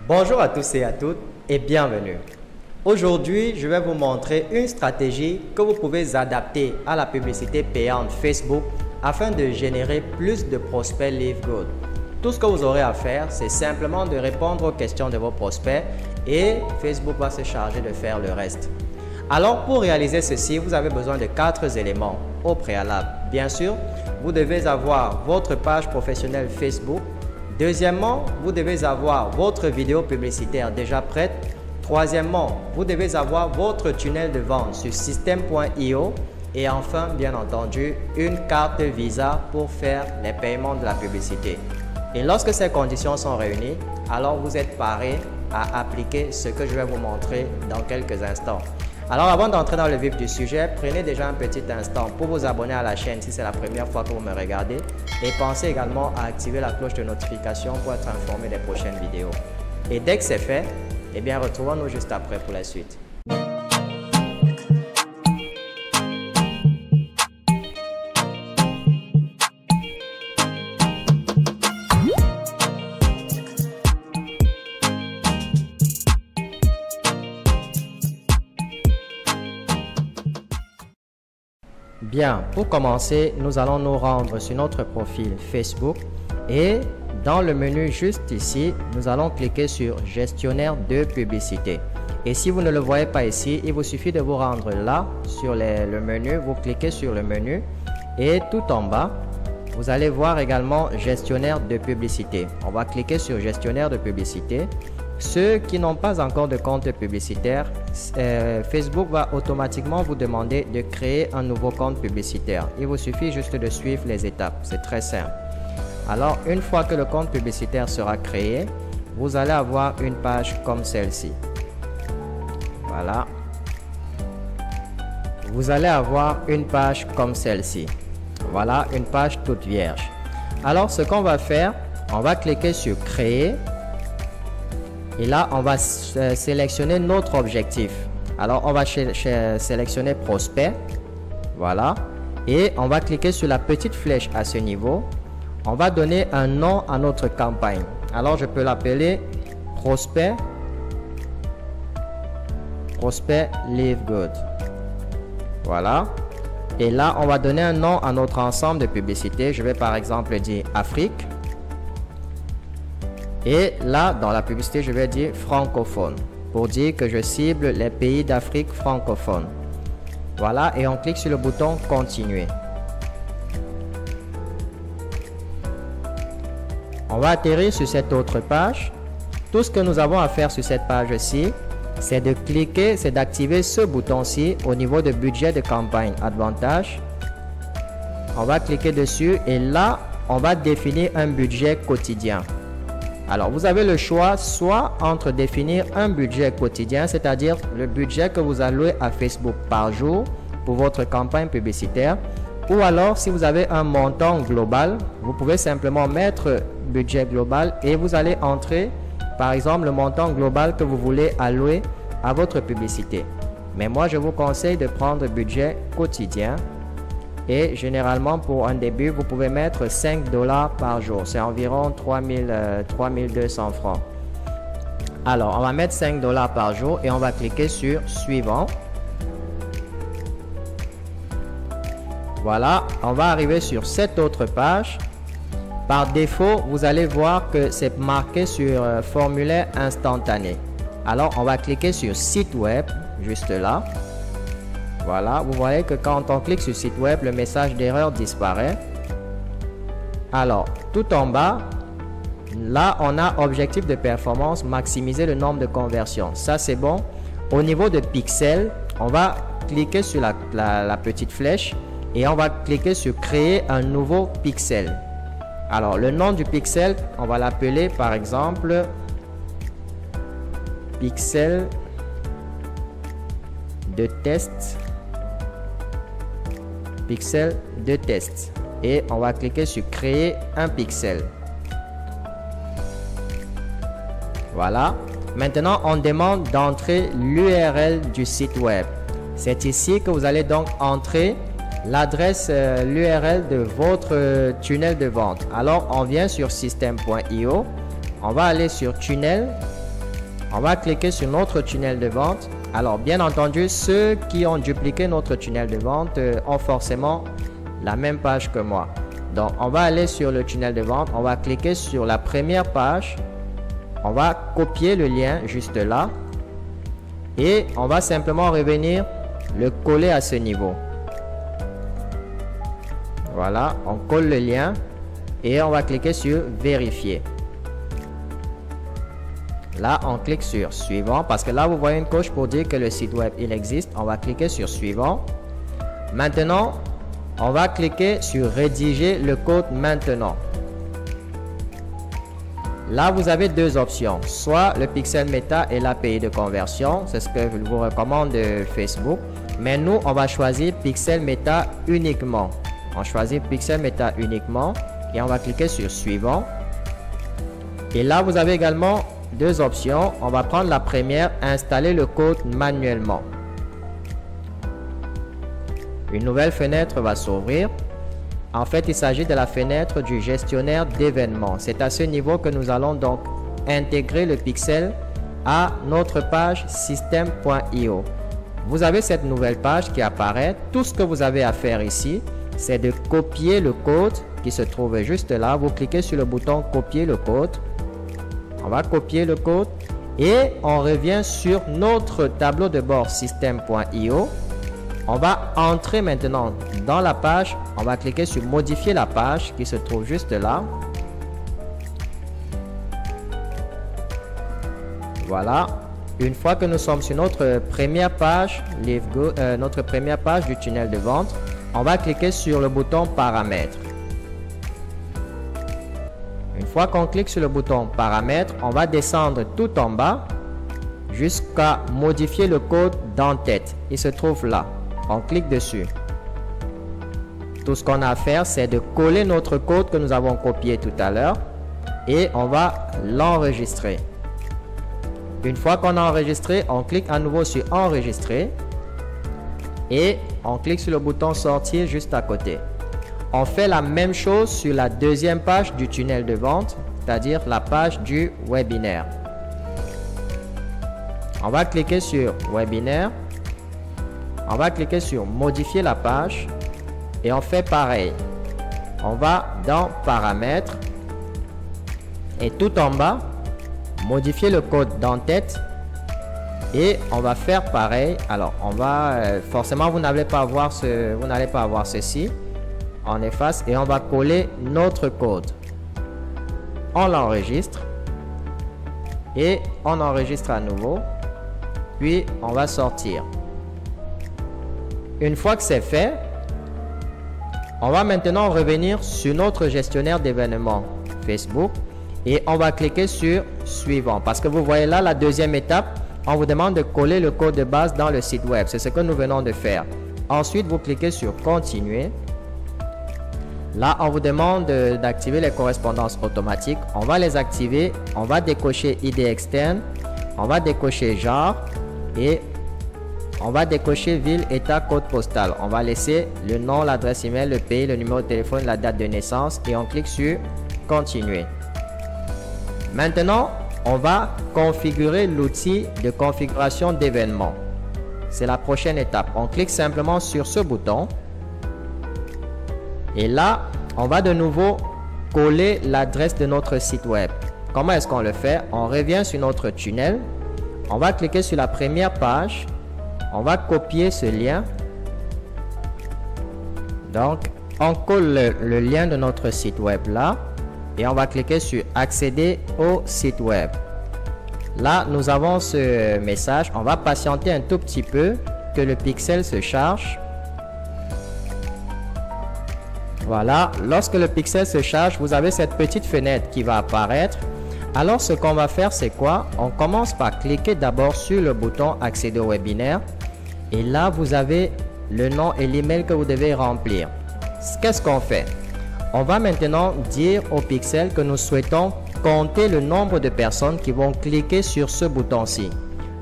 Bonjour à tous et à toutes et bienvenue. Aujourd'hui, je vais vous montrer une stratégie que vous pouvez adapter à la publicité payante Facebook afin de générer plus de prospects Live Good. Tout ce que vous aurez à faire, c'est simplement de répondre aux questions de vos prospects et Facebook va se charger de faire le reste. Alors, pour réaliser ceci, vous avez besoin de 4 éléments au préalable. Bien sûr, vous devez avoir votre page professionnelle Facebook. Deuxièmement, vous devez avoir votre vidéo publicitaire déjà prête. Troisièmement, vous devez avoir votre tunnel de vente sur System.io. Et enfin, bien entendu, une carte Visa pour faire les paiements de la publicité. Et lorsque ces conditions sont réunies, alors vous êtes paré à appliquer ce que je vais vous montrer dans quelques instants. Alors avant d'entrer dans le vif du sujet, prenez déjà un petit instant pour vous abonner à la chaîne si c'est la première fois que vous me regardez et pensez également à activer la cloche de notification pour être informé des prochaines vidéos. Et dès que c'est fait, eh bien retrouvons-nous juste après pour la suite. Bien, pour commencer, nous allons nous rendre sur notre profil Facebook et dans le menu juste ici, nous allons cliquer sur gestionnaire de publicité. Et si vous ne le voyez pas ici, il vous suffit de vous rendre là sur le menu, vous cliquez sur le menu et tout en bas, vous allez voir également gestionnaire de publicité. On va cliquer sur gestionnaire de publicité. Ceux qui n'ont pas encore de compte publicitaire, Facebook va automatiquement vous demander de créer un nouveau compte publicitaire. Il vous suffit juste de suivre les étapes, c'est très simple. Alors, une fois que le compte publicitaire sera créé, vous allez avoir une page comme celle-ci. Voilà. Vous allez avoir une page comme celle-ci. Voilà, une page toute vierge. Alors, ce qu'on va faire, on va cliquer sur créer. Et là, on va sélectionner notre objectif. Alors, on va sélectionner prospect. Voilà. Et on va cliquer sur la petite flèche à ce niveau. On va donner un nom à notre campagne. Alors, je peux l'appeler prospect Live Good. Voilà. Et là, on va donner un nom à notre ensemble de publicités. Je vais par exemple dire Afrique. Et là, dans la publicité, je vais dire francophone pour dire que je cible les pays d'Afrique francophone. Voilà, et on clique sur le bouton continuer. On va atterrir sur cette autre page. Tout ce que nous avons à faire sur cette page-ci, c'est de cliquer, c'est d'activer ce bouton-ci au niveau de budget de campagne Advantage. On va cliquer dessus et là, on va définir un budget quotidien. Alors, vous avez le choix soit entre définir un budget quotidien, c'est-à-dire le budget que vous allouez à Facebook par jour pour votre campagne publicitaire, ou alors si vous avez un montant global, vous pouvez simplement mettre budget global et vous allez entrer, par exemple, le montant global que vous voulez allouer à votre publicité. Mais moi, je vous conseille de prendre budget quotidien. Et généralement, pour un début, vous pouvez mettre 5 $ par jour. C'est environ 3200 francs. Alors, on va mettre 5 $ par jour et on va cliquer sur Suivant. Voilà, on va arriver sur cette autre page. Par défaut, vous allez voir que c'est marqué sur Formulaire instantané. Alors, on va cliquer sur Site web, juste là. Voilà, vous voyez que quand on clique sur site web, le message d'erreur disparaît. Alors, tout en bas, là, on a objectif de performance, maximiser le nombre de conversions. Ça, c'est bon. Au niveau de pixels, on va cliquer sur la petite flèche et on va cliquer sur créer un nouveau pixel. Alors, le nom du pixel, on va l'appeler par exemple pixel de test. Pixel de test et on va cliquer sur créer un pixel. Voilà. Maintenant, on demande d'entrer l'URL du site web. C'est ici que vous allez donc entrer l'adresse, l'URL de votre tunnel de vente. Alors, on vient sur System.io, on va aller sur tunnel On va cliquer sur notre tunnel de vente. Alors, bien entendu, ceux qui ont dupliqué notre tunnel de vente ont forcément la même page que moi. Donc, on va aller sur le tunnel de vente. On va cliquer sur la première page. On va copier le lien juste là. Et on va simplement revenir le coller à ce niveau. Voilà, on colle le lien et on va cliquer sur vérifier. Là, on clique sur suivant parce que là, vous voyez une coche pour dire que le site web, il existe. On va cliquer sur suivant. Maintenant, on va cliquer sur rédiger le code maintenant. Là, vous avez deux options, soit le pixel meta et l'API de conversion. C'est ce que je vous recommande de Facebook. Mais nous, on va choisir pixel meta uniquement. On choisit pixel meta uniquement et on va cliquer sur suivant. Et là, vous avez également deux options. On va prendre la première, installer le code manuellement. Une nouvelle fenêtre va s'ouvrir. En fait, il s'agit de la fenêtre du gestionnaire d'événements. C'est à ce niveau que nous allons donc intégrer le pixel à notre page system.io. Vous avez cette nouvelle page qui apparaît. Tout ce que vous avez à faire ici, c'est de copier le code qui se trouve juste là. Vous cliquez sur le bouton copier le code. On va copier le code et on revient sur notre tableau de bord system.io. On va entrer maintenant dans la page. On va cliquer sur modifier la page qui se trouve juste là. Voilà. Une fois que nous sommes sur notre première page, notre première page du tunnel de vente, on va cliquer sur le bouton paramètres. Une fois qu'on clique sur le bouton paramètres, on va descendre tout en bas jusqu'à modifier le code d'en-tête. Il se trouve là. On clique dessus. Tout ce qu'on a à faire, c'est de coller notre code que nous avons copié tout à l'heure et on va l'enregistrer. Une fois qu'on a enregistré, on clique à nouveau sur enregistrer et on clique sur le bouton sortir juste à côté. On fait la même chose sur la deuxième page du tunnel de vente, c'est-à-dire la page du webinaire. On va cliquer sur webinaire. On va cliquer sur modifier la page et on fait pareil. On va dans paramètres et tout en bas, modifier le code d'en-tête et on va faire pareil. Alors, on va forcément, vous n'allez pas avoir ceci. On efface et on va coller notre code. On l'enregistre et on enregistre à nouveau. Puis, on va sortir. Une fois que c'est fait, on va maintenant revenir sur notre gestionnaire d'événements Facebook et on va cliquer sur suivant parce que vous voyez là la deuxième étape, on vous demande de coller le code de base dans le site web. C'est ce que nous venons de faire. Ensuite, vous cliquez sur continuer. Là, on vous demande d'activer les correspondances automatiques. On va les activer. On va décocher ID externe. On va décocher genre et on va décocher ville, état, code postal. On va laisser le nom, l'adresse email, le pays, le numéro de téléphone, la date de naissance et on clique sur continuer. Maintenant, on va configurer l'outil de configuration d'événements. C'est la prochaine étape. On clique simplement sur ce bouton. Et là, on va de nouveau coller l'adresse de notre site web. Comment est-ce qu'on le fait? On revient sur notre tunnel. On va cliquer sur la première page. On va copier ce lien. Donc, on colle le lien de notre site web là. Et on va cliquer sur accéder au site web. Là, nous avons ce message. On va patienter un tout petit peu que le pixel se charge. Voilà, lorsque le pixel se charge, vous avez cette petite fenêtre qui va apparaître. Alors, ce qu'on va faire, c'est quoi? On commence par cliquer d'abord sur le bouton accéder au webinaire. Et là, vous avez le nom et l'email que vous devez remplir. Qu'est-ce qu'on fait? On va maintenant dire au pixel que nous souhaitons compter le nombre de personnes qui vont cliquer sur ce bouton-ci.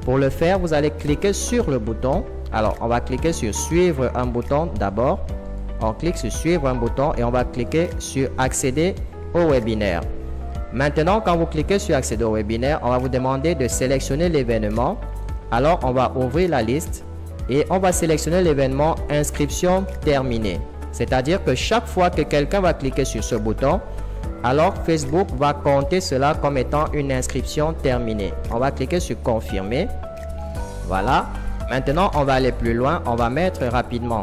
Pour le faire, vous allez cliquer sur le bouton. Alors, on va cliquer sur suivre un bouton d'abord. On clique sur suivre un bouton et on va cliquer sur accéder au webinaire. Maintenant, quand vous cliquez sur accéder au webinaire, on va vous demander de sélectionner l'événement. Alors, on va ouvrir la liste et on va sélectionner l'événement inscription terminée. C'est-à-dire que chaque fois que quelqu'un va cliquer sur ce bouton, alors Facebook va compter cela comme étant une inscription terminée. On va cliquer sur confirmer. Voilà. Maintenant, on va aller plus loin. On va mettre rapidement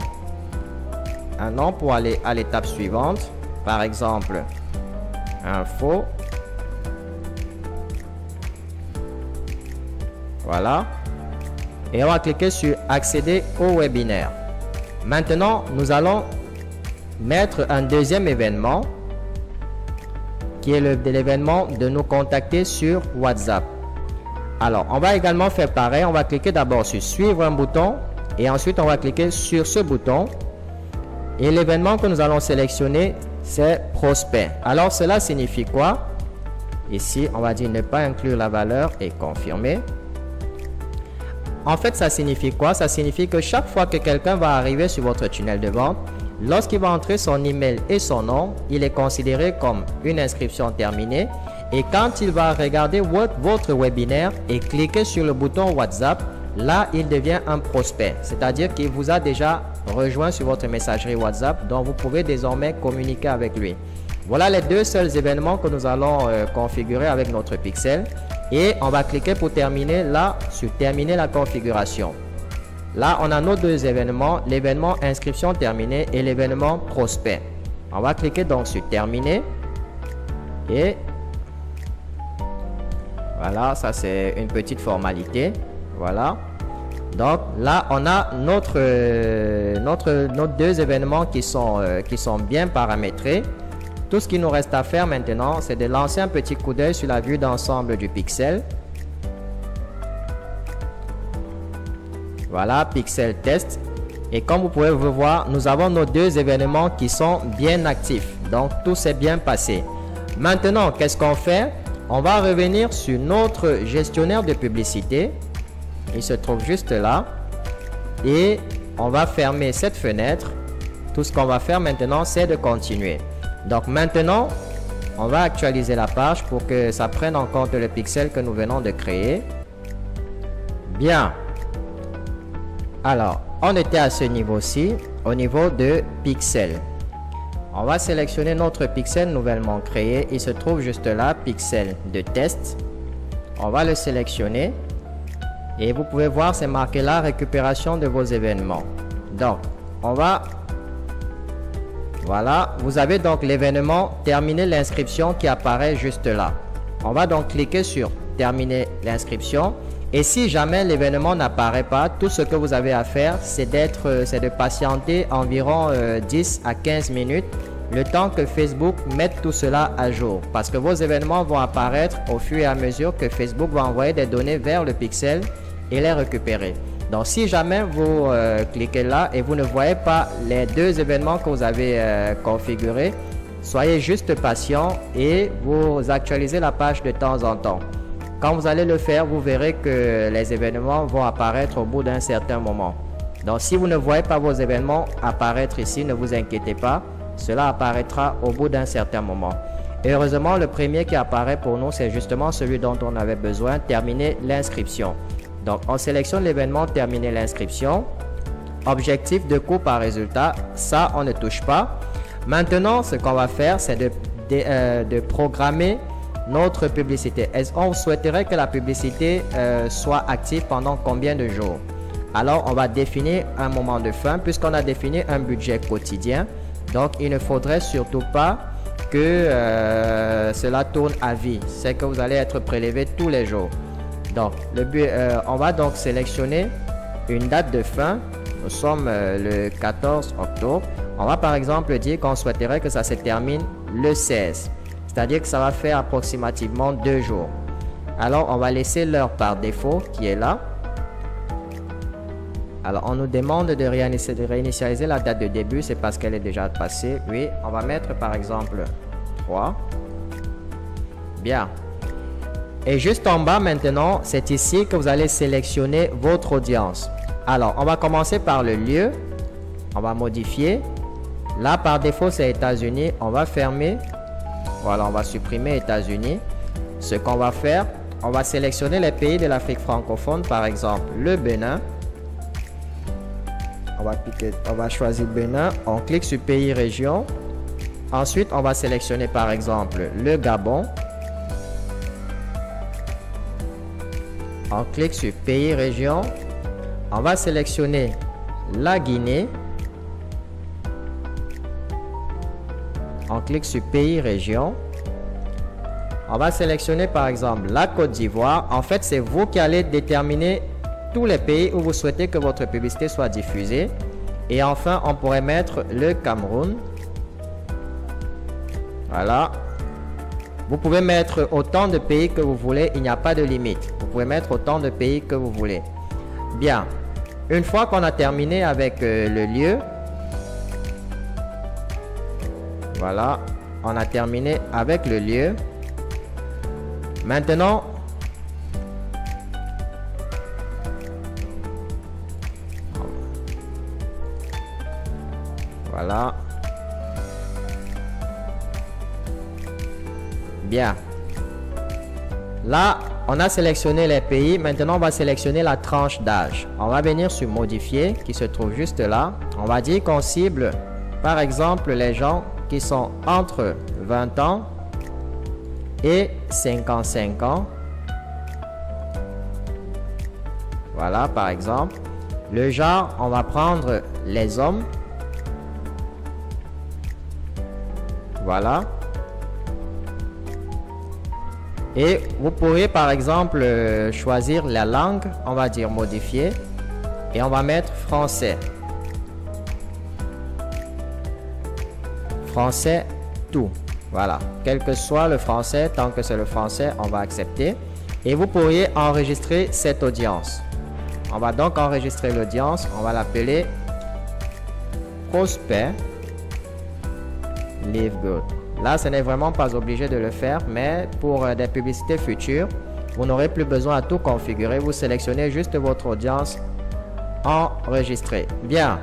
un nom pour aller à l'étape suivante. Par exemple, info. Voilà. Et on va cliquer sur accéder au webinaire. Maintenant, nous allons mettre un deuxième événement qui est l'événement de nous contacter sur WhatsApp. Alors, on va également faire pareil. On va cliquer d'abord sur suivre un bouton et ensuite on va cliquer sur ce bouton. Et l'événement que nous allons sélectionner, c'est prospect. Alors, cela signifie quoi? Ici, on va dire ne pas inclure la valeur et confirmer. En fait, ça signifie quoi? Ça signifie que chaque fois que quelqu'un va arriver sur votre tunnel de vente, lorsqu'il va entrer son email et son nom, il est considéré comme une inscription terminée. Et quand il va regarder votre webinaire et cliquer sur le bouton WhatsApp, là, il devient un prospect. C'est-à-dire qu'il vous a déjà rejoint sur votre messagerie WhatsApp, dont vous pouvez désormais communiquer avec lui. Voilà les deux seuls événements que nous allons configurer avec notre pixel. Et on va cliquer pour terminer là, sur terminer la configuration. Là, on a nos deux événements, l'événement inscription terminée et l'événement prospect. On va cliquer donc sur terminer. Et voilà, ça c'est une petite formalité. Voilà. Donc là, on a nos deux événements qui sont bien paramétrés. Tout ce qu'il nous reste à faire maintenant, c'est de lancer un petit coup d'œil sur la vue d'ensemble du pixel. Voilà, pixel test. Et comme vous pouvez vous voir, nous avons nos deux événements qui sont bien actifs. Donc, tout s'est bien passé. Maintenant, qu'est-ce qu'on fait? On va revenir sur notre gestionnaire de publicité. Il se trouve juste là. Et on va fermer cette fenêtre. Tout ce qu'on va faire maintenant, c'est de continuer. Donc maintenant, on va actualiser la page pour que ça prenne en compte le pixel que nous venons de créer. Bien. Alors, on était à ce niveau-ci, au niveau de pixel. On va sélectionner notre pixel nouvellement créé. Il se trouve juste là, pixel de test. On va le sélectionner. Et vous pouvez voir, c'est marqué là, récupération de vos événements. Donc, on va... Voilà, vous avez donc l'événement terminer l'inscription qui apparaît juste là. On va donc cliquer sur terminer l'inscription. Et si jamais l'événement n'apparaît pas, tout ce que vous avez à faire, c'est de patienter environ 10 à 15 minutes, le temps que Facebook mette tout cela à jour. Parce que vos événements vont apparaître au fur et à mesure que Facebook va envoyer des données vers le pixel et les récupérer. Donc, si jamais vous cliquez là et vous ne voyez pas les deux événements que vous avez configurés, soyez juste patient et vous actualisez la page de temps en temps. Quand vous allez le faire, vous verrez que les événements vont apparaître au bout d'un certain moment. Donc, si vous ne voyez pas vos événements apparaître ici, ne vous inquiétez pas, cela apparaîtra au bout d'un certain moment. Et heureusement, le premier qui apparaît pour nous, c'est justement celui dont on avait besoin, terminer l'inscription. Donc, on sélectionne l'événement terminer l'inscription. Objectif de coût par résultat, ça, on ne touche pas. Maintenant, ce qu'on va faire, c'est de programmer notre publicité. Est-ce qu'on souhaiterait que la publicité soit active pendant combien de jours? Alors, on va définir un moment de fin puisqu'on a défini un budget quotidien. Donc, il ne faudrait surtout pas que cela tourne à vie. C'est que vous allez être prélevé tous les jours. Donc, on va donc sélectionner une date de fin. Nous sommes le 14 octobre. On va par exemple dire qu'on souhaiterait que ça se termine le 16. C'est-à-dire que ça va faire approximativement 2 jours. Alors, on va laisser l'heure par défaut qui est là. Alors, on nous demande de réinitialiser la date de début. C'est parce qu'elle est déjà passée. Oui, on va mettre par exemple 3. Bien. Et juste en bas maintenant, c'est ici que vous allez sélectionner votre audience. Alors, on va commencer par le lieu. On va modifier. Là, par défaut, c'est États-Unis. On va fermer. Voilà, on va supprimer États-Unis. Ce qu'on va faire, on va sélectionner les pays de l'Afrique francophone, par exemple le Bénin. On va choisir Bénin, on clique sur pays région. Ensuite, on va sélectionner par exemple le Gabon. On clique sur pays région. On va sélectionner la Guinée. On clique sur pays région. On va sélectionner par exemple la Côte d'Ivoire. En fait, c'est vous qui allez déterminer tous les pays où vous souhaitez que votre publicité soit diffusée. Et enfin, on pourrait mettre le Cameroun. Voilà. Vous pouvez mettre autant de pays que vous voulez. Il n'y a pas de limite. Vous pouvez mettre autant de pays que vous voulez. Bien. Une fois qu'on a terminé avec le lieu. Voilà. On a terminé avec le lieu. Maintenant, voilà. Bien. Là, on a sélectionné les pays. Maintenant, on va sélectionner la tranche d'âge. On va venir sur modifier qui se trouve juste là. On va dire qu'on cible, par exemple, les gens qui sont entre 20 ans et 55 ans. Voilà, par exemple. Le genre, on va prendre les hommes. Voilà. Et vous pourriez par exemple choisir la langue, on va dire modifier, et on va mettre français. Français tout. Voilà, quel que soit le français, tant que c'est le français, on va accepter. Et vous pourriez enregistrer cette audience. On va donc enregistrer l'audience, on va l'appeler Prospect Live Good. Là, ce n'est vraiment pas obligé de le faire, mais pour des publicités futures, vous n'aurez plus besoin à tout configurer. Vous sélectionnez juste votre audience enregistrée. Bien.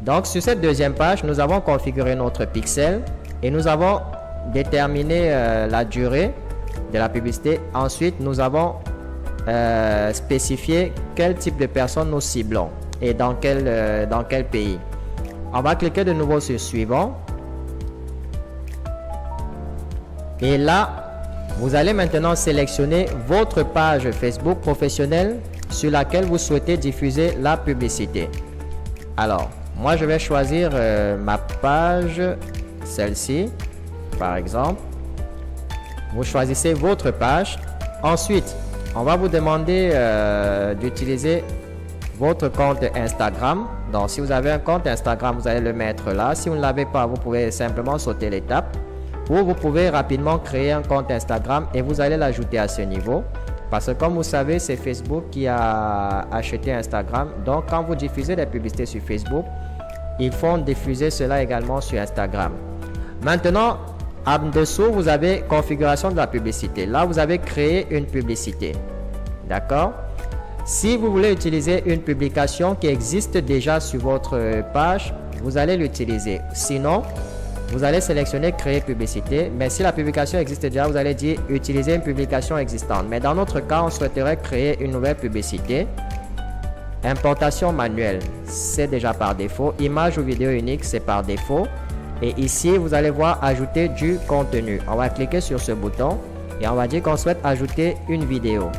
Donc, sur cette deuxième page, nous avons configuré notre pixel et nous avons déterminé la durée de la publicité. Ensuite, nous avons spécifié quel type de personnes nous ciblons et dans quel pays. On va cliquer de nouveau sur suivant. Et là, vous allez maintenant sélectionner votre page Facebook professionnelle sur laquelle vous souhaitez diffuser la publicité. Alors, moi, je vais choisir ma page, celle-ci, par exemple. Vous choisissez votre page. Ensuite, on va vous demander d'utiliser votre compte Instagram. Donc, si vous avez un compte Instagram, vous allez le mettre là. Si vous ne l'avez pas, vous pouvez simplement sauter l'étape. Ou vous pouvez rapidement créer un compte Instagram et vous allez l'ajouter à ce niveau. Parce que comme vous savez, c'est Facebook qui a acheté Instagram. Donc, quand vous diffusez des publicités sur Facebook, ils font diffuser cela également sur Instagram. Maintenant, en dessous, vous avez configuration de la publicité. Là, vous avez créé une publicité. D'accord? Si vous voulez utiliser une publication qui existe déjà sur votre page, vous allez l'utiliser. Sinon, vous allez sélectionner créer publicité, mais si la publication existe déjà, vous allez dire utiliser une publication existante. Mais dans notre cas, on souhaiterait créer une nouvelle publicité. Importation manuelle, c'est déjà par défaut. Image ou vidéo unique, c'est par défaut. Et ici, vous allez voir ajouter du contenu. On va cliquer sur ce bouton et on va dire qu'on souhaite ajouter une vidéo.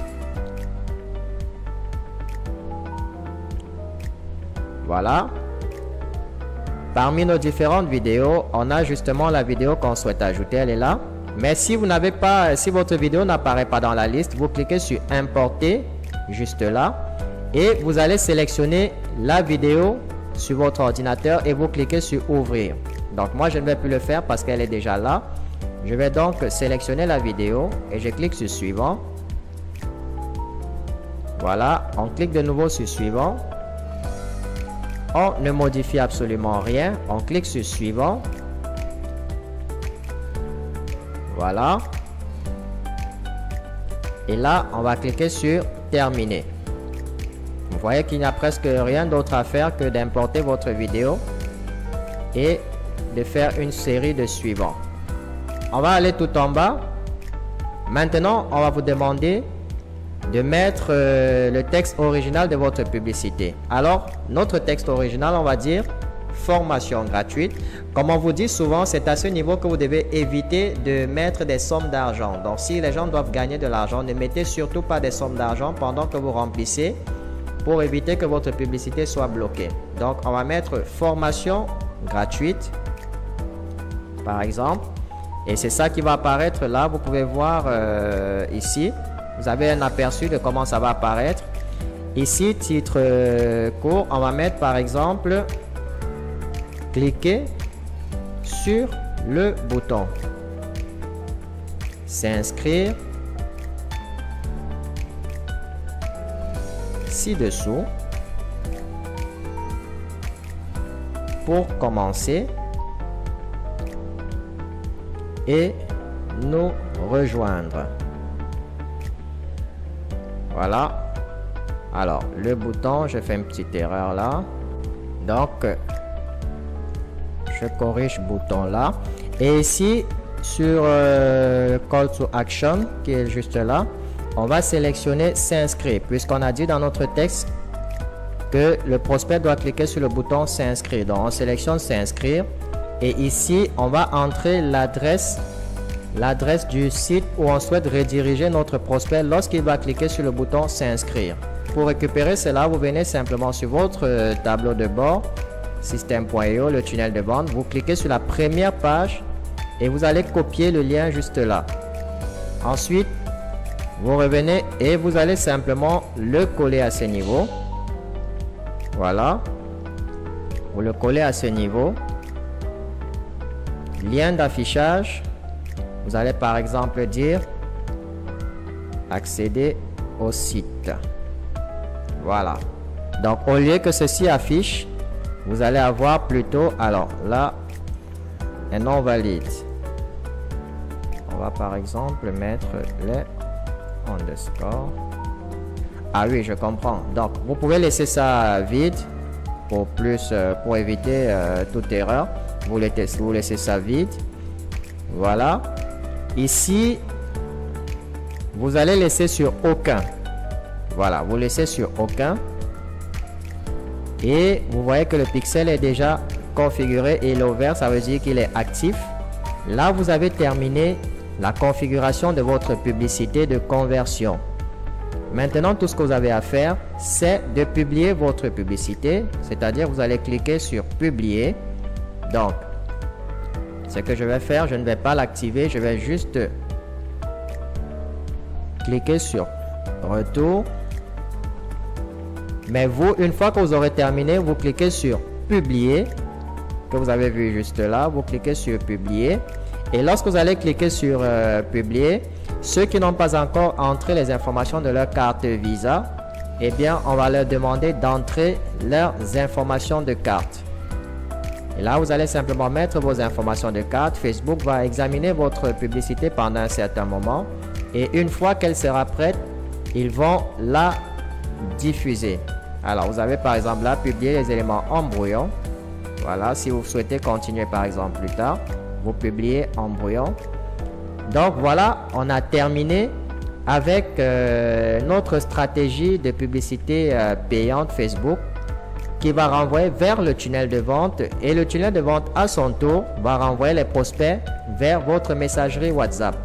Voilà. Parmi nos différentes vidéos, on a justement la vidéo qu'on souhaite ajouter, elle est là. Mais si vous n'avez pas, si votre vidéo n'apparaît pas dans la liste, vous cliquez sur importer, juste là, et vous allez sélectionner la vidéo sur votre ordinateur et vous cliquez sur ouvrir. Donc moi je ne vais plus le faire parce qu'elle est déjà là. Je vais donc sélectionner la vidéo et je clique sur suivant. Voilà, on clique de nouveau sur suivant. On ne modifie absolument rien. On clique sur suivant. Voilà. Et là, on va cliquer sur terminer. Vous voyez qu'il n'y a presque rien d'autre à faire que d'importer votre vidéo et de faire une série de suivants. on va aller tout en bas. Maintenant, on va vous demander de mettre le texte original de votre publicité. Alors, notre texte original, on va dire formation gratuite. Comme on vous dit souvent, c'est à ce niveau que vous devez éviter de mettre des sommes d'argent. Donc, si les gens doivent gagner de l'argent, ne mettez surtout pas des sommes d'argent pendant que vous remplissez pour éviter que votre publicité soit bloquée. Donc, on va mettre formation gratuite, par exemple. Et c'est ça qui va apparaître là. Vous pouvez voir ici. Vous avez un aperçu de comment ça va apparaître. Ici, titre court, on va mettre par exemple, cliquez sur le bouton s'inscrire ci-dessous pour commencer et nous rejoindre. Voilà. Alors, le bouton, je fais une petite erreur là. Donc, je corrige bouton là. Et ici, sur Call to Action, qui est juste là, on va sélectionner s'inscrire, puisqu'on a dit dans notre texte que le prospect doit cliquer sur le bouton s'inscrire. Donc, on sélectionne s'inscrire. Et ici, on va entrer l'adresse du site où on souhaite rediriger notre prospect lorsqu'il va cliquer sur le bouton s'inscrire. Pour récupérer cela, vous venez simplement sur votre tableau de bord, système.io, le tunnel de vente. Vous cliquez sur la première page et vous allez copier le lien juste là. Ensuite, vous revenez et vous allez simplement le coller à ce niveau. Voilà. Vous le collez à ce niveau. Lien d'affichage. Vous allez par exemple dire accéder au site. Voilà. Donc au lieu que ceci affiche, vous allez avoir plutôt, alors là, un non valide. On va par exemple mettre les underscore. Ah oui, je comprends. Donc vous pouvez laisser ça vide pour éviter toute erreur. Vous laissez ça vide. Voilà. Ici, vous allez laisser sur aucun. Voilà, vous laissez sur aucun. Et vous voyez que le pixel est déjà configuré et il est ouvert, ça veut dire qu'il est actif. Là, vous avez terminé la configuration de votre publicité de conversion. Maintenant, tout ce que vous avez à faire, c'est de publier votre publicité. C'est-à-dire, vous allez cliquer sur publier. Donc, ce que je vais faire, je ne vais pas l'activer, je vais juste cliquer sur retour. Mais vous, une fois que vous aurez terminé, vous cliquez sur publier, que vous avez vu juste là, vous cliquez sur publier. Et lorsque vous allez cliquer sur publier, ceux qui n'ont pas encore entré les informations de leur carte Visa, eh bien, on va leur demander d'entrer leurs informations de carte. Et là, vous allez simplement mettre vos informations de carte. Facebook va examiner votre publicité pendant un certain moment. Et une fois qu'elle sera prête, ils vont la diffuser. Alors, vous avez par exemple là, publier les éléments en brouillon. Voilà, si vous souhaitez continuer par exemple plus tard, vous publiez en brouillon. Donc voilà, on a terminé avec notre stratégie de publicité payante Facebook, qui va renvoyer vers le tunnel de vente, et le tunnel de vente à son tour va renvoyer les prospects vers votre messagerie WhatsApp.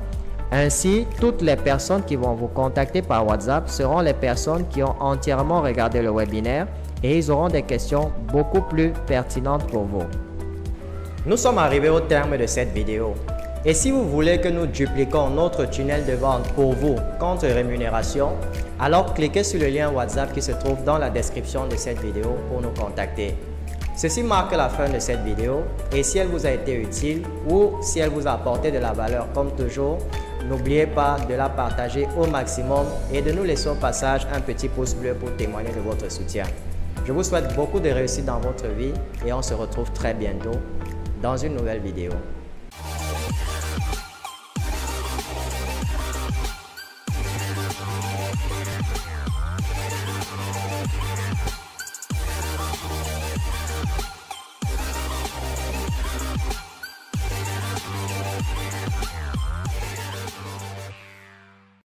Ainsi, toutes les personnes qui vont vous contacter par WhatsApp seront les personnes qui ont entièrement regardé le webinaire et ils auront des questions beaucoup plus pertinentes pour vous. Nous sommes arrivés au terme de cette vidéo. Et si vous voulez que nous dupliquions notre tunnel de vente pour vous contre rémunération, alors cliquez sur le lien WhatsApp qui se trouve dans la description de cette vidéo pour nous contacter. Ceci marque la fin de cette vidéo et si elle vous a été utile ou si elle vous a apporté de la valeur comme toujours, n'oubliez pas de la partager au maximum et de nous laisser au passage un petit pouce bleu pour témoigner de votre soutien. Je vous souhaite beaucoup de réussite dans votre vie et on se retrouve très bientôt dans une nouvelle vidéo.